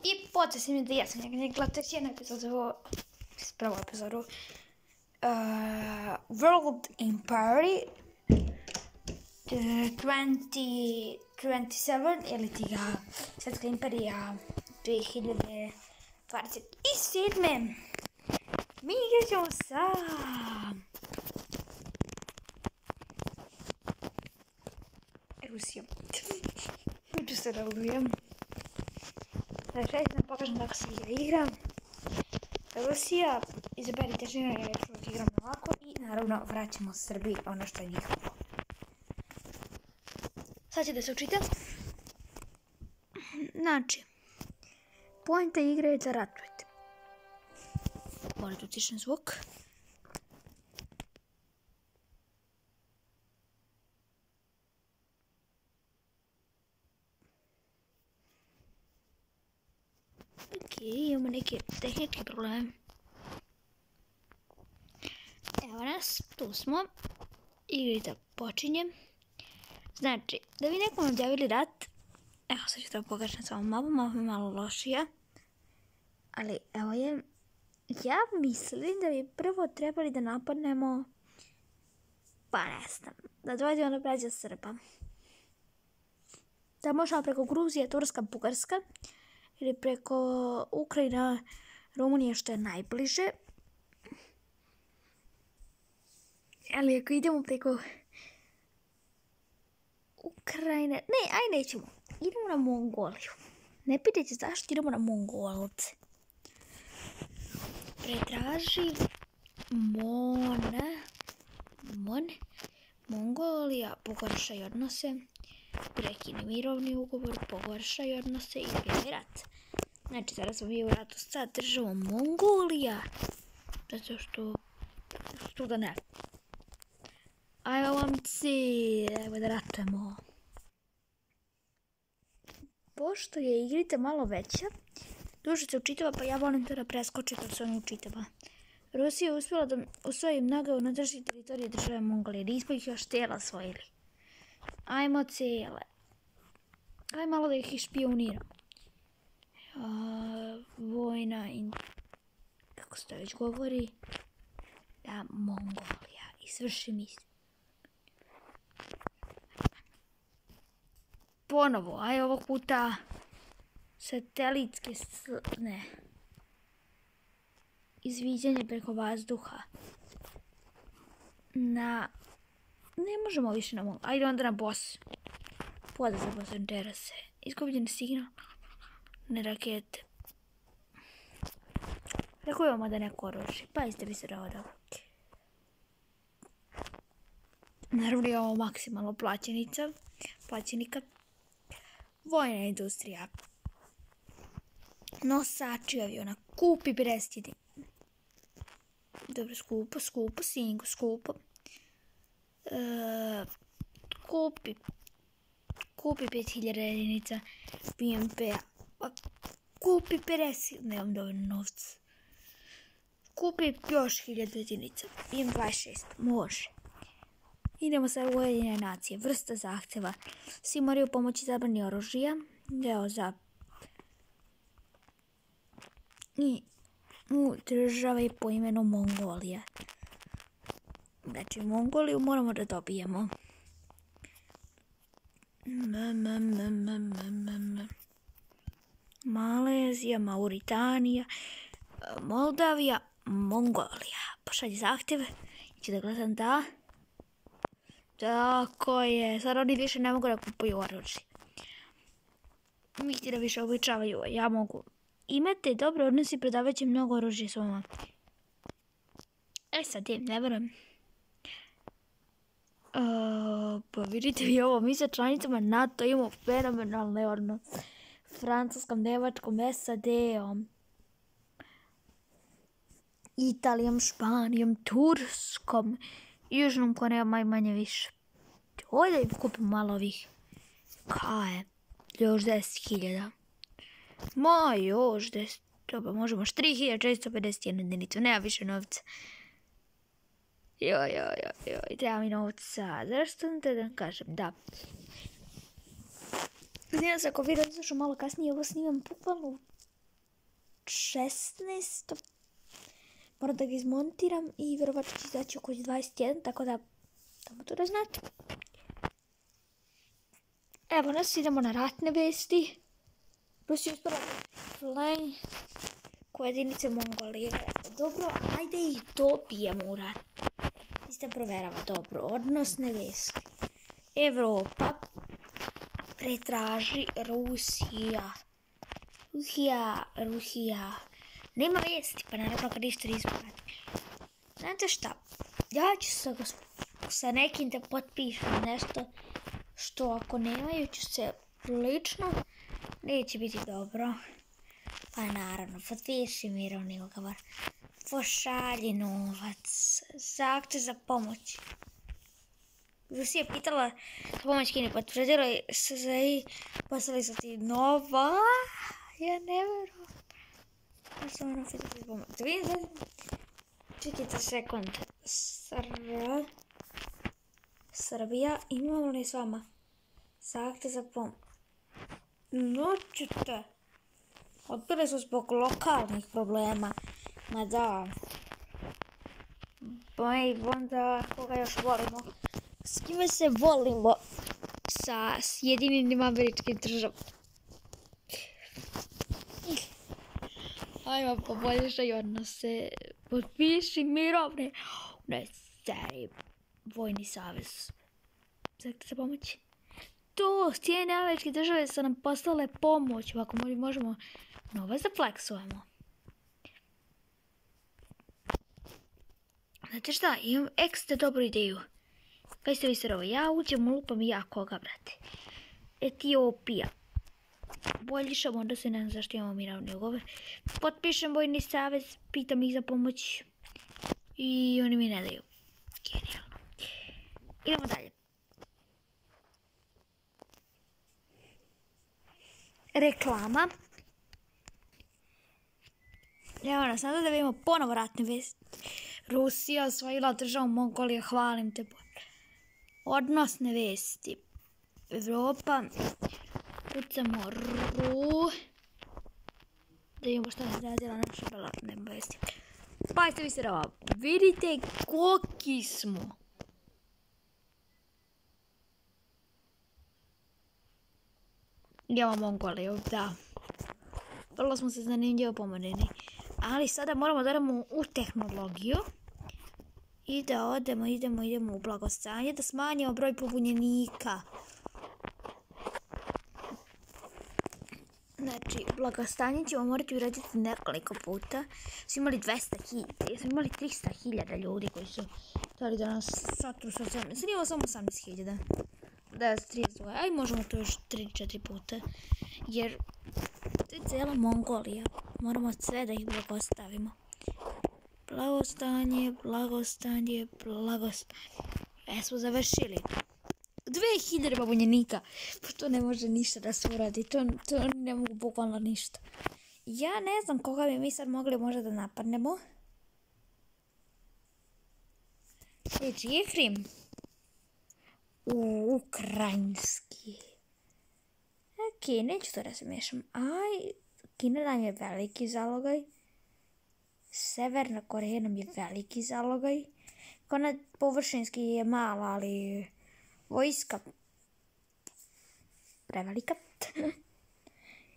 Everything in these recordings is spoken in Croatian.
I pozdrav svima da ja sam njega gledate jednu epizodu, prvu epizodu World Empire 2027 ili ti ga Svjetska imperija 2027. Mi igraćemo sa Rusijom. Uđu se da uvijem. Znači, da pokažem kako se igra. Rusija, izaberite žena, ja uvijek igram ovako i naravno vraćamo Srbiji ono što je njihovo. Sad će da se učita. Znači, poenta igre je da ratujete. Morate utišen zvuk. Imamo neke tehničke probleme. Evo nas, tu smo. Igrita počinje. Znači, da bi nekom objavili rat, evo sad ću da pokažem samo mapu je malo lošija. Ali evo je, ja mislim da bi prvo trebali da napadnemo, pa ne znam, da dođemo do braća Srba. Da možemo preko Gruzije, Turska, Bugarska, ili preko Ukrajina, Rumunije što je najbliže. Ali ako idemo preko Ukrajine, ne, aj nećemo. Idemo na Mongoliju. Ne pitajte zašto idemo na Mongolce. Pretraži Mongolija, pogoršaj odnose. Prekini mirovni ugovor, pogoršaj odnose i izbjegne rat. Znači, sada smo bio u ratu sa državom Mongolija. Zato što da ne. Ajmo momci, evo da ratujemo. Pošto je igrica malo veća, duže se učitava, pa ja volim to da preskočim kad se on učitava. Rusija je uspjela da osvoji mnoge unutrašnje teritorije države Mongolije. Nismo ih još cijela osvojili. Ajmo cijele. Aj malo da ih špionira. Vojna kako se to već govori? Da, Mongolija. Izvrši misiju. Ponovo, aj ovog puta satelitske izviđanje preko vazduha. Ne možemo više na Mongoliju. Ajde onda na boss. Poda za boss interese. Izgubljen signal. Ne rakete. Rekao imamo da neko oružje. Pa isto bi se dao dobro. Naravno imamo maksimalno plaćenika. Vojna industrija. Nosači aviona. Kupi 50. Dobro, skupo, singo, skupo. Kupi 5000 jedinica BMP-a. Kupi 50, nemam dovoljno novca. Kupi još 1000 jedinica. Imam 26, može. Idemo sa Ujedinjene nacije. Vrsta zahtjeva. Svi moraju pomoći zabrani oružja. Deo za i u države po imenu Mongolija. Znači, Mongoliju moramo da dobijemo. Malezija, Mauritanija, Moldavija, Mongolija. Pošalji zahtjeve. Ići da gledam da. Tako je. Sad oni više ne mogu da kupuju oružje. Mi htjeli da više običavaju. Ja mogu. Imate dobre odnosi, prodavat će mnogo oružje s vama. Sad je, ne verujem. Pa vidite vi ovo, mi sa članicama NATO imamo fenomenalne odnose. Francuskom, Nemačkom, SAD-om, Italijom, Španijom, Turskom, Južnom Korejom, manje više. Ovdje da im kupimo malo ovih kaje, još 10.000. Još 10, dobro, možemo 3.451 jedinicu, nema više novca. Treba mi novca, zašto da kažem, da. Znam se ako video izašao malo kasnije, ovo snimam bukvalno 16. Moram da ga izmontiram i vjerovatno će izaći oko 21, tako da tamo to da znate. Evo nas, idemo na ratne vesti. Rusija uspjela flank ko jedinice Mongolije. Dobro, ajde ih dobijemo u rat. Sistem proverava dobro. Odnosne vesti. Evropa pretraži Rusija. Rusija. Nema vesti, pa naravno kad ništa nismo pratili. Znate šta? Ja ću sa nekim da potpišem nešto što ako nemaju ću se lično neće biti dobro. Pa naravno, potpiši mirovni ugovor. Pošalji novac. Zahtjev za pomoć. Rusija je pitala za pomoć Kine, potvrdila je SZI, poslali su ti nova. Ja ne verujem. Ja sam ono pitala za pomoć. Da vidim, čekajte sekund. Srbija, imamo li s vama zahtjev za pomoć? Noćete. Odbili su zbog lokalnih problema. Ma da. Onda koga još volimo? S kime se volimo? Sa Sjedinjenim Američkim Državama. Ajmo poboljšaj odnose. Potpiši mirovne. Ne, stari vojni savez. Zahtjev za pomoć. To, Sjedinjene Američke Države su nam poslale pomoć. Ovako možemo novac da fleksujemo. Znate šta, imam ekstra dobru ideju. Kaj ste vi se ovo? Ja uđem u lupam i ja koga, brate. Etiopija. Boljišam, onda se ne znam zašto imamo mirovni ugovor. Potpišem vojni savez, pitam ih za pomoć. I oni mi ne daju. Genijalno. Idemo dalje. Reklama. Evo nas, sada da vidimo ponovo ratne vesti. Rusija osvojila državu Mongolije, hvalim te. Odnosne vesti. Evropa. Kucamo da imamo šta se radila naša ratne vesti. Pazite vi se ovo. Vidite koliki smo. Idemo Mongoliju, da. Vrlo smo se zanimljivo pomorili. Ali sada moramo da idemo u tehnologiju. I da idemo u blagostanje, da smanjimo broj pobunjenika. Znači, blagostanje ćemo morati uraditi nekoliko puta. Smo imali 200.000, smo imali 300.000 ljudi koji su htjeli da nas satru sa zemlje. Sad imamo samo 18.000. 932, aj možemo to još 3-4 puta. Jer to je cijela Mongolija. Moramo sve da ih blagostavimo. Blagostanje. Smo završili. 2000 pobunjenika. Pa to ne može ništa da se uradi. To ne mogu bukvalno ništa. Ja ne znam koga bi mi sad mogli možda da napadnemo. Čiji je Krim? Ukrajinski. Ok, neću to da se mešam. Kina nam je veliki zalogaj. Severna Koreja nam je veliki zalogaj. Ona površinski je mala, ali vojska prevelika.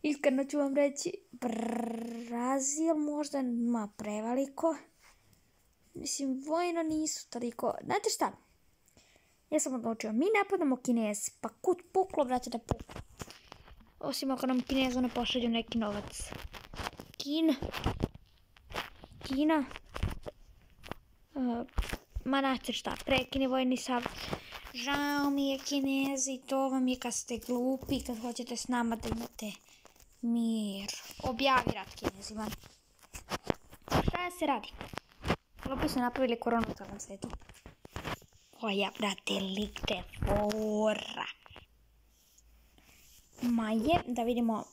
Iskreno ću vam reći, Brazil možda ima preveliko. Mislim, vojno nisu toliko. Znate šta? Ja sam odlučio, mi napadamo Kinezi, pa kud puklo, brate, da puklo. Osim ako nam Kinezu ne pošalju neki novac. Kina. Ma znate šta, prekini vojni savez. Žao mi je Kinezi, to vam je kad ste glupi, kad hoćete s nama da imate mir. Objavi rat Kinezima. Šta se radi? Glupi su napravili koronu u celom svetu. Koja, brate, likte fora. Maje, da vidimo.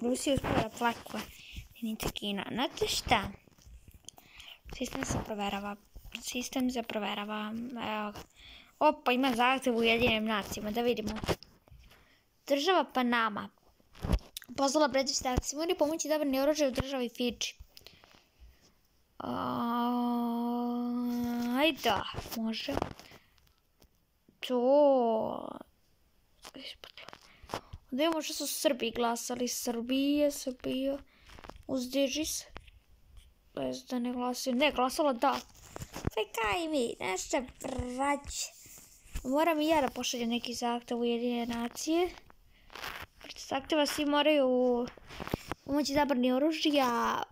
Rusija uspjela da plakuje. Jedinice Kina. Znate šta? Sistem se proverava. Evo ga. Opa, ima zahtjev u Ujedinjenim nacijama. Da vidimo. Država Panama. Poslala predsjednici akcije. Moraju pomoći da brani oružje u državi Fidži. Ajde, može. To... Da imamo što su Srbi glasali. Srbija. Uzdiži se. Bez da ne glasaju. Ne, glasala da. Kaj mi, naša brać. Moram i ja da pošaljem neki zahtev u Ujedinjene nacije. Zahteva svi moraju pomoći zabrani oružja.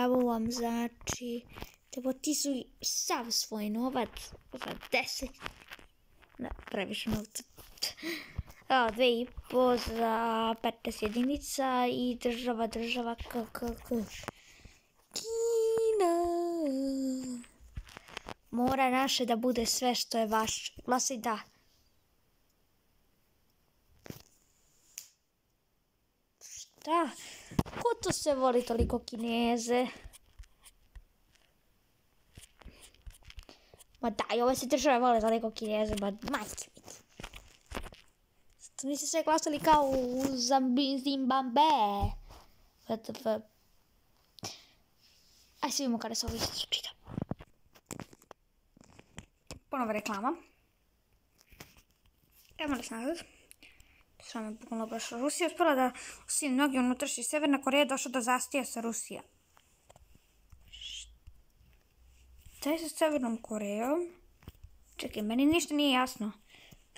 Evo vam, znači, ti su sav svoj novac za 10. Ne, previše novca. 2,5 za 15 jedinica i država Kina. Mora naše da bude sve što je vaše. Glasaj da. Šta? Ko to se voli toliko Kineze? Ma daj, ove se države vole toliko Kineze, ma majke mi. Niste sve glasali kao u Zimbabwe. Aj, svi vidimo kada se ovo čita. Ponovo reklama. Evo nas nazad. Što nam je bukvalno prošlo. Rusija uspjela da osim mnogi unutrašnji. Severna Koreja je došla do zastija sa Rusija. Šta je sa Severnom Korejom? Čekaj, meni ništa nije jasno.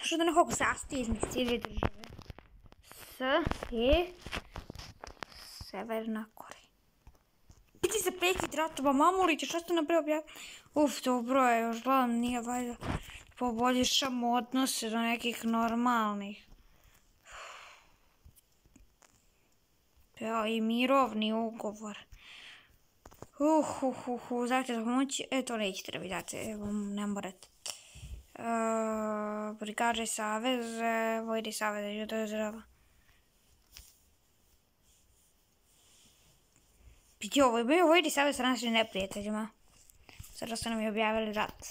Što da nekog zastije između cijeli države? Severna Koreja. Biti se prekid ratova, mamuliće, što ste napravo objavili? Dobro je, još gledam, nije valjda poboljšamo odnose do nekih normalnih. I mirovni ugovor. Zahtjev za pomoć, to nećete da mi date, evo, ne morate. Brigađe savez, vojni savez, država. Biti ovo je bio vojni savez sa našim neprijateljima. Sada su nam i objavili rat.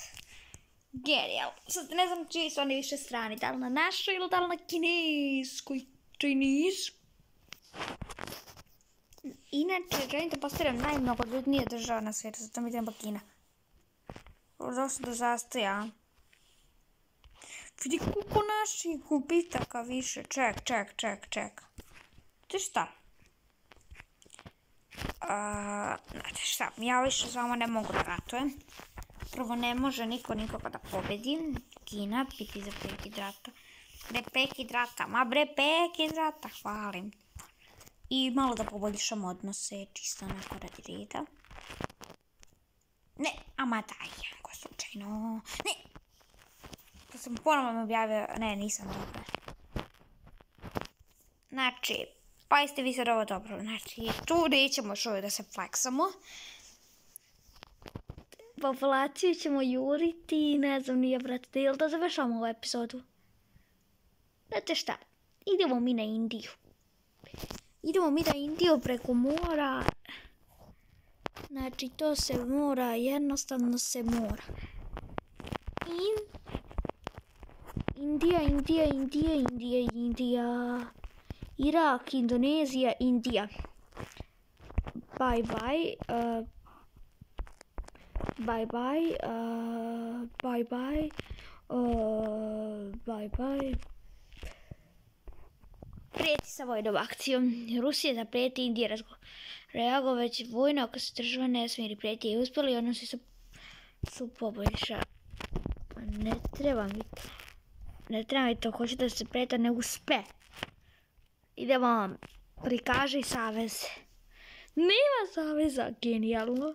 Genijal. Sad ne znam čiji su oni više strani. Da li na našoj ili da li na kineskoj? Chinese. Inače, želim da postavljam najmnogoljudnija država na svijetu. Zato mi treba Kina. Došlo do zastoja. Vidi koliko naših gubitaka više. Ček. Ti šta? Znate šta, ja više s vama ne mogu da ratujem. Prvo ne može niko nikoga da pobedi. Kina, biti za prekid rata. Prekid rata, hvalim. I malo da poboljšamo odnose, čisto onako radi reda. Ne, ama daj, ako slučajno. Ne! To sam ponovno mi objavio, ne, nisam dobra. Znači, pa jeste vi sad ovo dobro, znači tu nećemo još uvijek da se fleksamo. Populaciju ćemo juriti, ne znam nije brate, jel da završamo ovu epizodu? Znate šta, idemo mi na Indiju. Idemo mi na Indiju preko mora. Znači to se mora, jednostavno se mora. Indija. Irak, Indonezija, Indija. Bye. Prijeti sa vojnom akcijom. Rusija da prijeti, Indija reagoveć vojno ako se država ne smiri prijeti i uspjeli, odnosi su poboljša. Ne treba mi to, hoću da se prijeta ne uspe. Idemo, prikaži savez. Nema saveza, genijalno.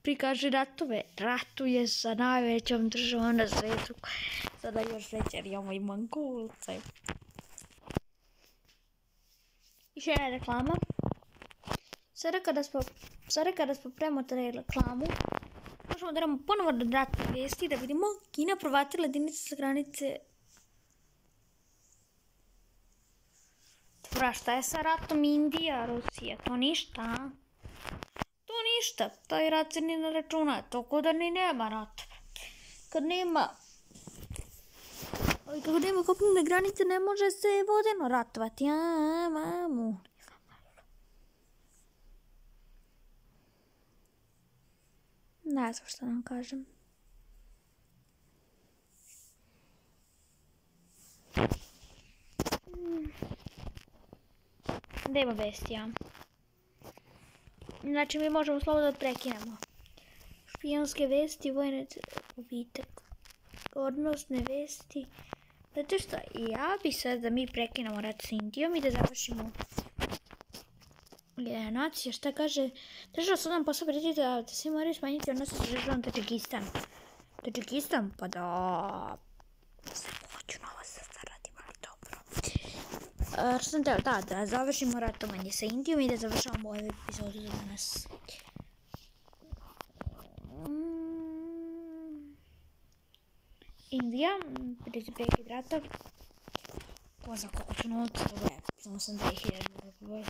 Prikaži ratove. Ratuje sa najvećom državom na svijetu. Sada još veće, imamo i Mongolce. Još jedna reklama. Sada kada smo premotali reklamu, možemo da damo ponovo da dati vijesti da vidimo Kina provatila jedinice sa granice. Dobra, šta je sa ratom Indija, Rusija? To ništa. Taj rat se ni ne računa, tako da ni nema rata. Kad nema kopnene granice ne može se vodeno ratovati. Mamu. Ne znam što nam kažem. Nema vesti, ja. Znači mi možemo slobodno da prekinemo. Špijonske vesti, vojne gubitak, odnosne vesti. Zato što ja bi sad da mi prekinemo rat s Indijom i da završimo nacija. Šta kaže? Država su nam posao prediti da svi moraju smanjiti odnose sa državom Tadžikistan. Tadžikistan? Pa da... Hoću novo sad zaradim, ali dobro. Što sam teo, da završimo ratovanje sa Indijom i da završavamo ovu epizodu za danas. Indija, 55 rata. Ko za koliko su novca, samo sam 2000.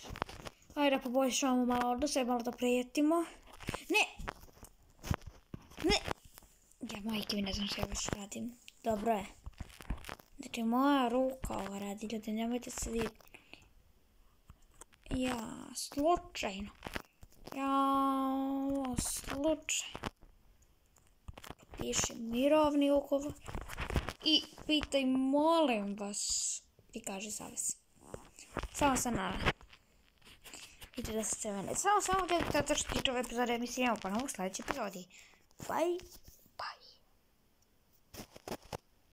Ajde da poboljšavamo malo odnose, malo da prijetimo. Ne! Ja majke mi ne znam što ja već radim. Dobro je. Znači moja ruka ovo radi, ljudi, nemojte se vi... Ja, slučajno. Pišem mirovni ugovor. I pitaj, molim vas, ti kaže savez. Samo sam nada. Vidite da se mene. Samo da što tiče ove epizode, mi se imamo ponovo u sljedećoj epizodi. Bye!